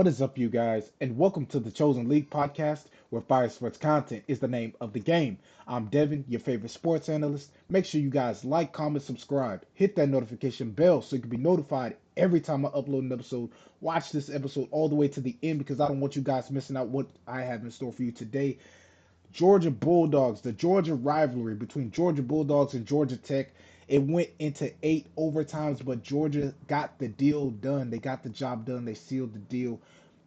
What is up, you guys, and welcome to the Chosen League podcast, where Fire Sports content is the name of the game. I'm Devon, your favorite sports analyst. Make sure you guys like, comment, subscribe, hit that notification bell so you can be notified every time I upload an episode. Watch this episode all the way to the end because I don't want you guys missing out what I have in store for you today. Georgia Bulldogs, the Georgia rivalry between Georgia Bulldogs and Georgia Tech. It went into 8 overtimes, but Georgia got the deal done. They got the job done. They sealed the deal,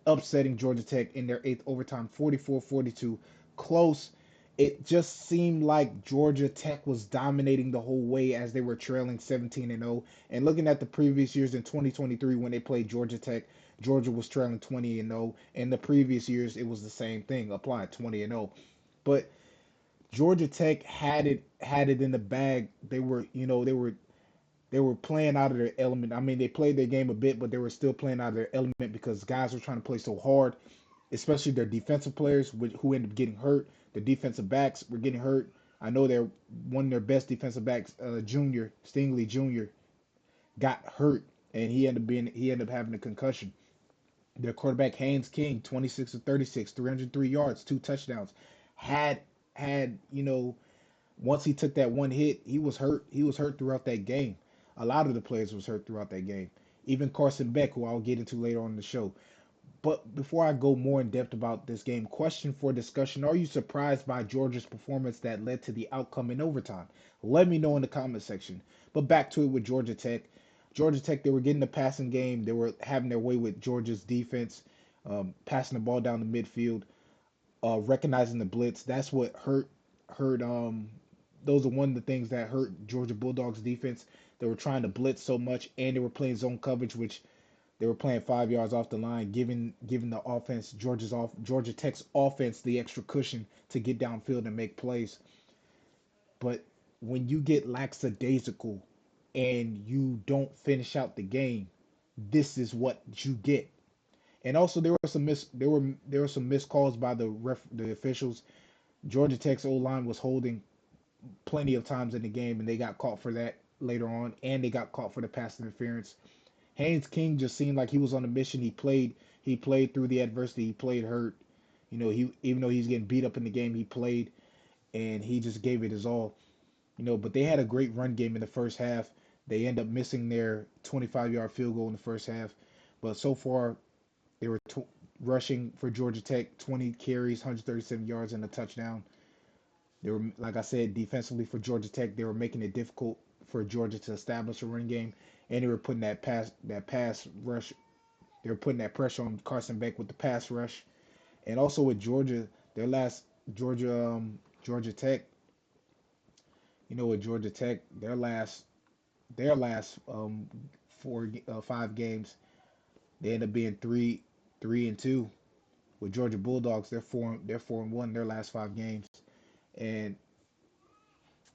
upsetting Georgia Tech in their eighth overtime, 44-42. Close. It just seemed like Georgia Tech was dominating the whole way as they were trailing 17-0. And looking at the previous years in 2023 when they played Georgia Tech, Georgia was trailing 20-0. In the previous years, it was the same thing, applied 20-0. But Georgia Tech had it in the bag. They were playing out of their element. I mean, they played their game a bit, but they were still playing out of their element because guys were trying to play so hard, especially their defensive players who ended up getting hurt. The defensive backs were getting hurt. I know they're one of their best defensive backs, Junior Stingley Jr. got hurt, and he ended up having a concussion. Their quarterback Haynes King, 26 of 36, 303 yards, 2 touchdowns. Had had once he took that one hit, he was hurt. He was hurt throughout that game. A lot of the players was hurt throughout that game. Even Carson Beck, who I'll get into later on in the show. But before I go more in depth about this game, question for discussion: are you surprised by Georgia's performance that led to the outcome in overtime? Let me know in the comment section. But back to it with Georgia Tech. Georgia Tech, they were getting the passing game. They were having their way with Georgia's defense, passing the ball down the midfield, recognizing the blitz. That's what hurt. Those are one of the things that hurt Georgia Bulldogs defense. They were trying to blitz so much, and they were playing zone coverage, which they were playing 5 yards off the line, giving the offense Georgia Tech's offense the extra cushion to get downfield and make plays. But when you get lackadaisical and you don't finish out the game, this is what you get. And also there were some missed calls by the officials. Georgia Tech's O line was holding plenty of times in the game, and they got caught for that later on, and they got caught for the pass interference. Haynes King just seemed like he was on a mission. He played through the adversity. He played hurt. He even though he's getting beat up in the game, he played and he just gave it his all. But they had a great run game in the first half. They end up missing their 25-yard field goal in the first half. But so far, they were rushing for Georgia Tech, 20 carries, 137 yards, and a touchdown. They were, like I said, defensively for Georgia Tech, they were making it difficult for Georgia to establish a run game, and they were putting that pass rush. They were putting that pressure on Carson Beck with the pass rush, and also with Georgia, their last Georgia Tech. With Georgia Tech, their last 5 games, they end up being 3-2. With Georgia Bulldogs, they're 4-1 their last 5 games. And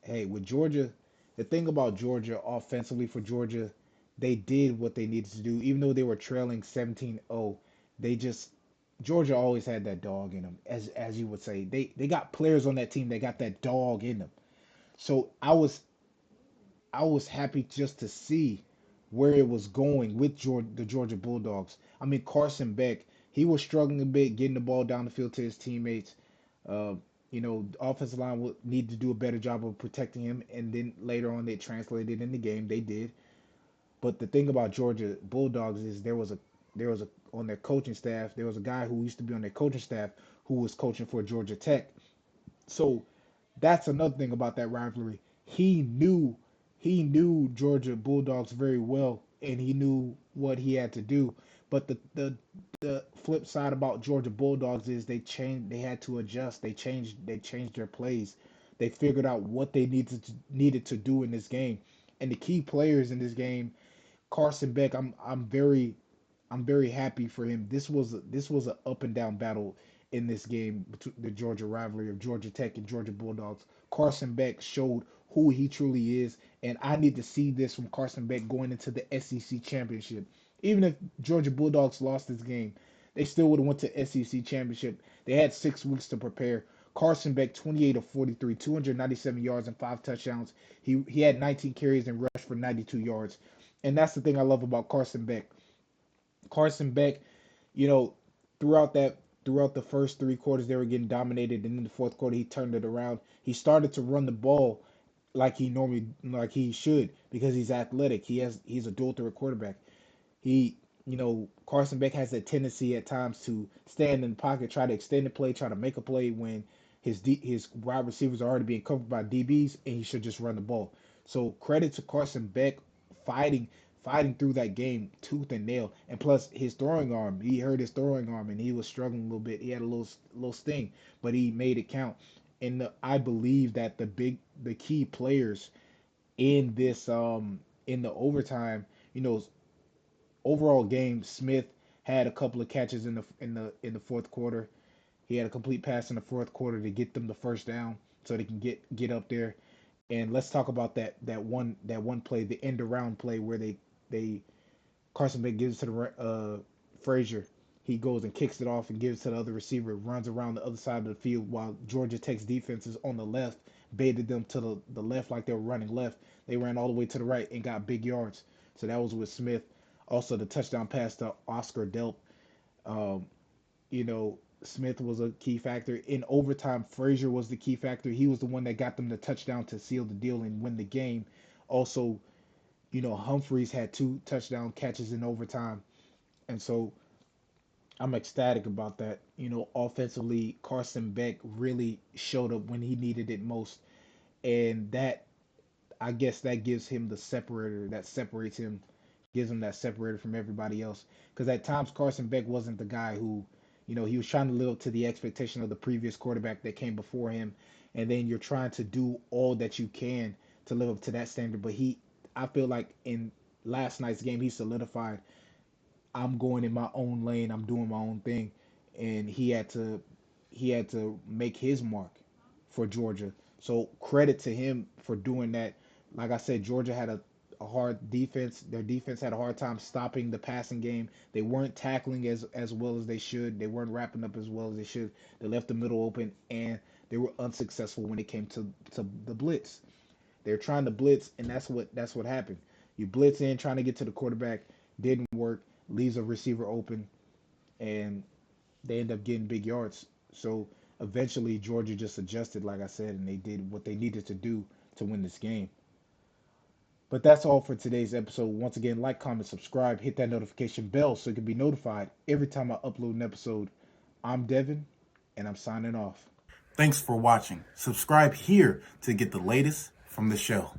hey, with Georgia, the thing about Georgia offensively for Georgia, they did what they needed to do. Even though they were trailing 17-0, they just Georgia always had that dog in them, as you would say. They got players on that team that got that dog in them. So I was happy just to see where it was going with the Georgia Bulldogs. I mean, Carson Beck, he was struggling a bit getting the ball down the field to his teammates. Uh, the offensive line would need to do a better job of protecting him, and then later on they translated in the game. They did. But the thing about Georgia Bulldogs is there was a on their coaching staff. There was a guy who used to be on their coaching staff who was coaching for Georgia Tech. So that's another thing about that rivalry. He knew Georgia Bulldogs very well, and he knew what he had to do. But the flip side about Georgia Bulldogs is they had to adjust. They changed their plays. They figured out what they needed to do in this game. And the key players in this game, Carson Beck, I'm very happy for him. This was an up and down battle in this game between the Georgia rivalry of Georgia Tech and Georgia Bulldogs. Carson Beck showed who he truly is, and I need to see this from Carson Beck going into the SEC championship. Even if Georgia Bulldogs lost this game, they still would have went to SEC championship. They had 6 weeks to prepare. Carson Beck, 28 of 43, 297 yards and 5 touchdowns. He had 19 carries and rushed for 92 yards. And that's the thing I love about Carson Beck. Carson Beck, you know, throughout that throughout the first 3 quarters they were getting dominated, and in the fourth quarter he turned it around. He started to run the ball like he should because he's athletic. He's a dual threat quarterback. He, Carson Beck has that tendency at times to stand in the pocket, try to extend the play, try to make a play when his wide receivers are already being covered by DBs, and he should just run the ball. So credit to Carson Beck fighting fighting through that game tooth and nail, and plus his throwing arm. He hurt his throwing arm, and he was struggling a little bit. He had a little sting, but he made it count. And I believe that the key players in this in the overtime, overall game, Smith had a couple of catches in the fourth quarter. He had a complete pass in the fourth quarter to get them the first down so they can get up there. And let's talk about that one play, the end around play where they Carson Beck gives it to Frazier. He goes and kicks it off and gives it to the other receiver, runs around the other side of the field while Georgia Tech's defenses on the left baited them to the left like they were running left. They ran all the way to the right and got big yards. So that was with Smith. Also, the touchdown pass to Oscar Delp. Um, Smith was a key factor. In overtime, Frazier was the key factor. He was the one that got them the touchdown to seal the deal and win the game. Also, Humphreys had 2 touchdown catches in overtime. And so I'm ecstatic about that. Offensively, Carson Beck really showed up when he needed it most. And that, I guess, that gives him the separator that separates him, gives him that separator from everybody else. Because at times, Carson Beck wasn't the guy who, he was trying to live up to the expectation of the previous quarterback that came before him. And then you're trying to do all that you can to live up to that standard. But I feel like in last night's game, he solidified, I'm going in my own lane. I'm doing my own thing, and he had to make his mark for Georgia. So credit to him for doing that. Like I said, Georgia had a hard defense. Their defense had a hard time stopping the passing game. They weren't tackling as well as they should. They weren't wrapping up as well as they should. They left the middle open, and they were unsuccessful when it came to the blitz. They're trying to blitz, and that's what happened. You blitz in trying to get to the quarterback, didn't work, leaves a receiver open, and they end up getting big yards. So eventually Georgia just adjusted, like I said, and they did what they needed to do to win this game. But that's all for today's episode. Once again, like, comment, subscribe, hit that notification bell so you can be notified every time I upload an episode. I'm Devon, and I'm signing off. Thanks for watching. Subscribe here to get the latest from the show.